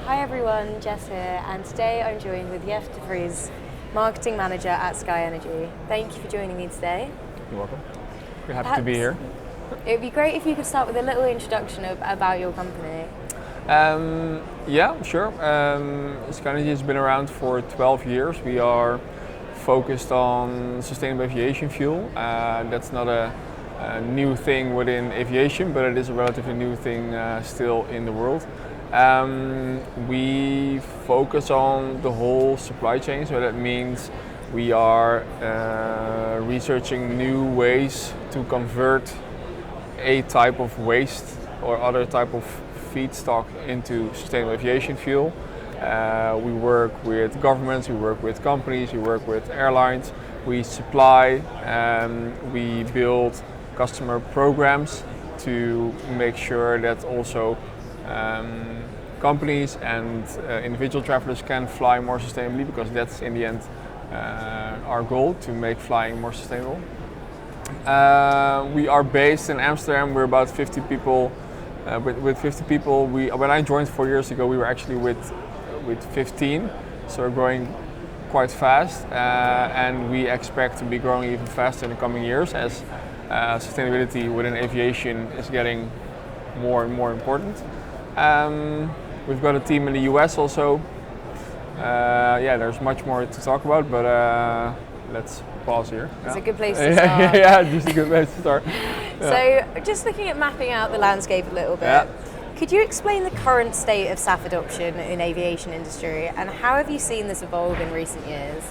Hi everyone, Jess here, and today I'm joined with Jef de Vries, Marketing Manager at SkyNRG. Thank you for joining me today. You're welcome. We're happy to be here. It would be great if you could start with a little introduction about your company. Yeah, sure. SkyNRG has been around for 12 years. We are focused on sustainable aviation fuel. That's not a new thing within aviation, but it is a relatively new thing still in the world. We focus on the whole supply chain, so that means we are researching new ways to convert a type of waste or other type of feedstock into sustainable aviation fuel. We work with governments, we work with companies, we work with airlines. We supply, we build customer programs to make sure that also companies and individual travelers can fly more sustainably, because that's in the end our goal, to make flying more sustainable. We are based in Amsterdam. We're about 50 people. With 50 people, when I joined 4 years ago, we were actually with 15, so we're growing quite fast, and we expect to be growing even faster in the coming years as sustainability within aviation is getting more and more important. We've got a team in the US also. Yeah, there's much more to talk about, but let's pause here. It's a good place to start. Yeah, just a good place to start. So, just looking at mapping out the landscape a little bit, could you explain the current state of SAF adoption in aviation industry, and how have you seen this evolve in recent years?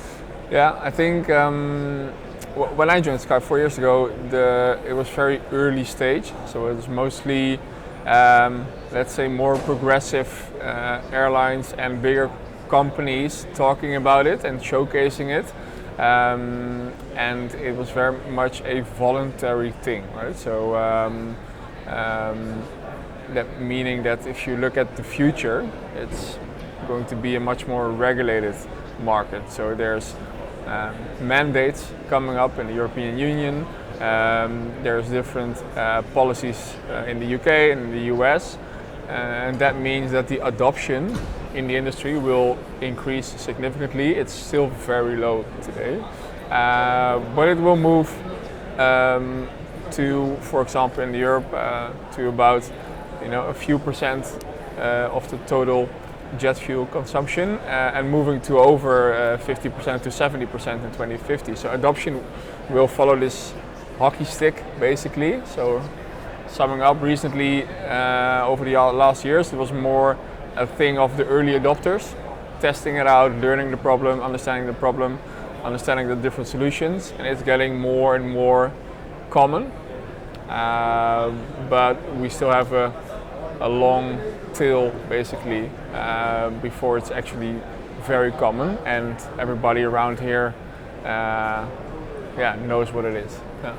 Yeah, I think when I joined Sky 4 years ago, it was very early stage, so it was mostly, let's say, more progressive airlines and bigger companies talking about it and showcasing it. And it was very much a voluntary thing, right? So that meaning that if you look at the future, it's going to be a much more regulated market. So there's mandates coming up in the European Union. There's different policies in the UK and in the US, and that means that the adoption in the industry will increase significantly. It's still very low today, but it will move to, for example, in Europe, to about a few percent of the total jet fuel consumption, and moving to over 50% to 70% in 2050. So adoption will follow this hockey stick, basically. So summing up, recently over the last years, it was more a thing of the early adopters, testing it out, learning the problem, understanding the different solutions, and it's getting more and more common. But we still have a long tail, basically, before it's actually very common and everybody around here knows what it is. Yeah.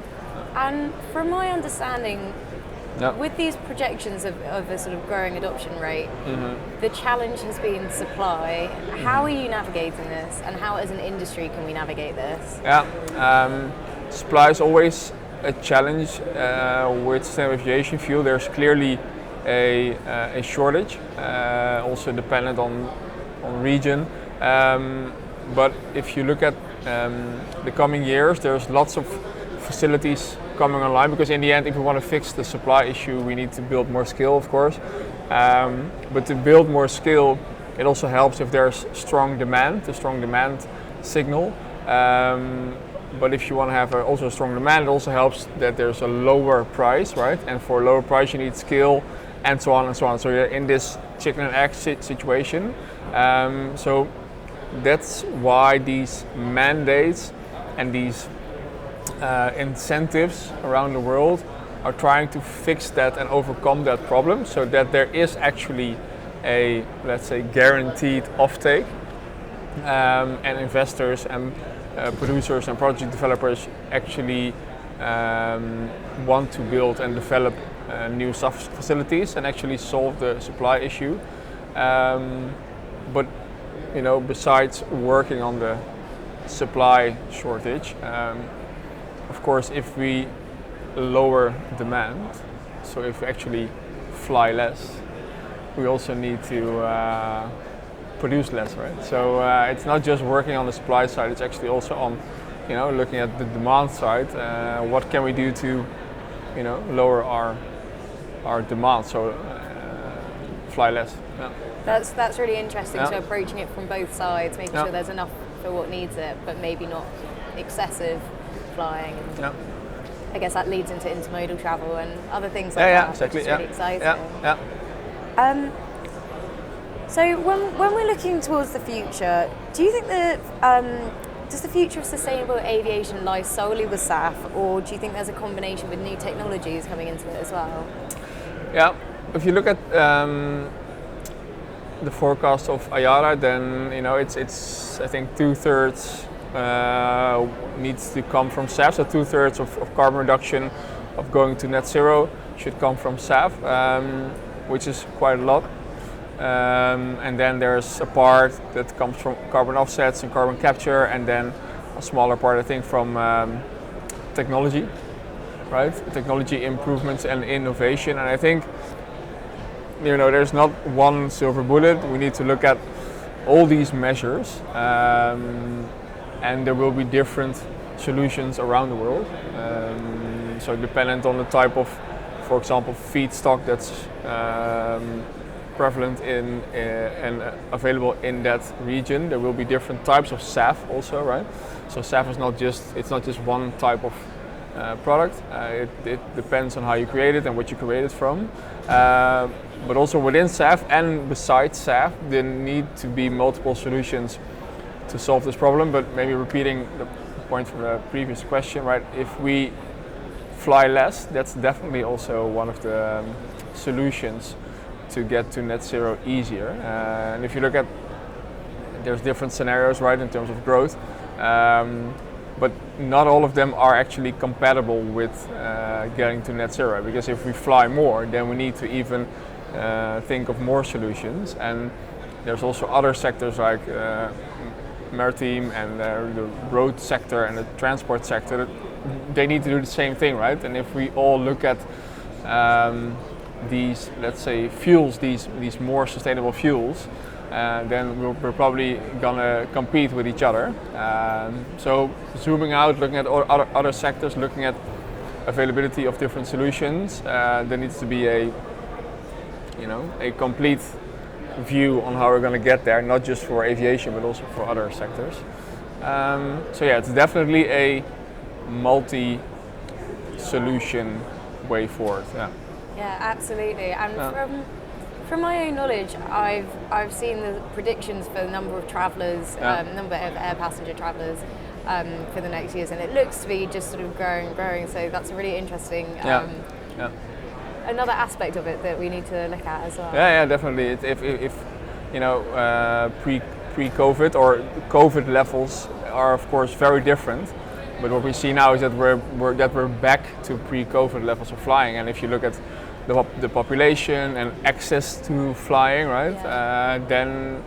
And from my understanding, with these projections of a sort of growing adoption rate, the challenge has been supply. How are you navigating this, and how as an industry can we navigate this? Yeah, supply is always a challenge with sustainable aviation fuel. There's clearly a shortage, also dependent on region. But if you look at the coming years, there's lots of facilities coming online, because in the end, if we want to fix the supply issue, we need to build more scale, of course. But to build more scale, it also helps if there's strong demand signal. But if you want to have also a strong demand, it also helps that there's a lower price, right? And for a lower price, you need scale, and so on and so on. So you're in this chicken and egg situation. So that's why these mandates and these incentives around the world are trying to fix that and overcome that problem, so that there is actually a, let's say, guaranteed offtake, and investors and producers and project developers actually want to build and develop new SAF facilities and actually solve the supply issue. But besides working on the supply shortage, of course, if we lower demand, so if we actually fly less, we also need to produce less, right? So it's not just working on the supply side; it's actually also on, looking at the demand side. What can we do to, lower our demand? So fly less. Yeah. That's really interesting. Yeah. So approaching it from both sides, making Yeah. sure there's enough for what needs it, but maybe not excessive flying. And Yeah. I guess that leads into intermodal travel and other things like Yeah, that, exactly. which is really exciting. Yeah. So when we're looking towards the future, do you think that does the future of sustainable aviation lie solely with SAF, or do you think there's a combination with new technologies coming into it as well? Yeah. If you look at the forecast of IATA, then it's I think 2/3 needs to come from SAF. So 2/3 of carbon reduction of going to net zero should come from SAF, which is quite a lot. And then there's a part that comes from carbon offsets and carbon capture, and then a smaller part I think from technology, right? Technology improvements and innovation. And I think there's not one silver bullet. We need to look at all these measures, and there will be different solutions around the world. So dependent on the type of, for example, feedstock that's prevalent in and available in that region, there will be different types of SAF also, right? So SAF is not just one type of product. It depends on how you create it and what you create it from. But also within SAF and besides SAF, there need to be multiple solutions to solve this problem. But maybe repeating the point from the previous question, right? If we fly less, that's definitely also one of the solutions to get to net zero easier. And if you look at, there's different scenarios, right, in terms of growth. But not all of them are actually compatible with getting to net zero, because if we fly more, then we need to even think of more solutions. And there's also other sectors like maritime and the road sector and the transport sector. They need to do the same thing, right? And if we all look at these, let's say, fuels, these more sustainable fuels, then we're probably gonna compete with each other. So zooming out, looking at other sectors, looking at availability of different solutions, there needs to be a complete view on how we're gonna get there, not just for aviation, but also for other sectors. So yeah, it's definitely a multi-solution way forward. Yeah, absolutely. And from my own knowledge, I've seen the predictions for the number of travellers, number of air passenger travellers for the next years, and it looks to be just sort of growing and growing. So that's a really interesting another aspect of it that we need to look at as well. Yeah, definitely. If pre-COVID or COVID levels are of course very different. But what we see now is that we're back to pre-COVID levels of flying, and if you look at the population and access to flying, right, then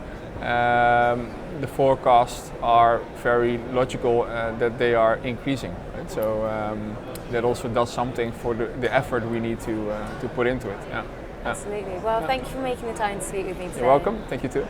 the forecasts are very logical that they are increasing. Right? So that also does something for the effort we need to put into it. Absolutely. Well, thank you for making the time to speak with me today. You're welcome. Thank you too.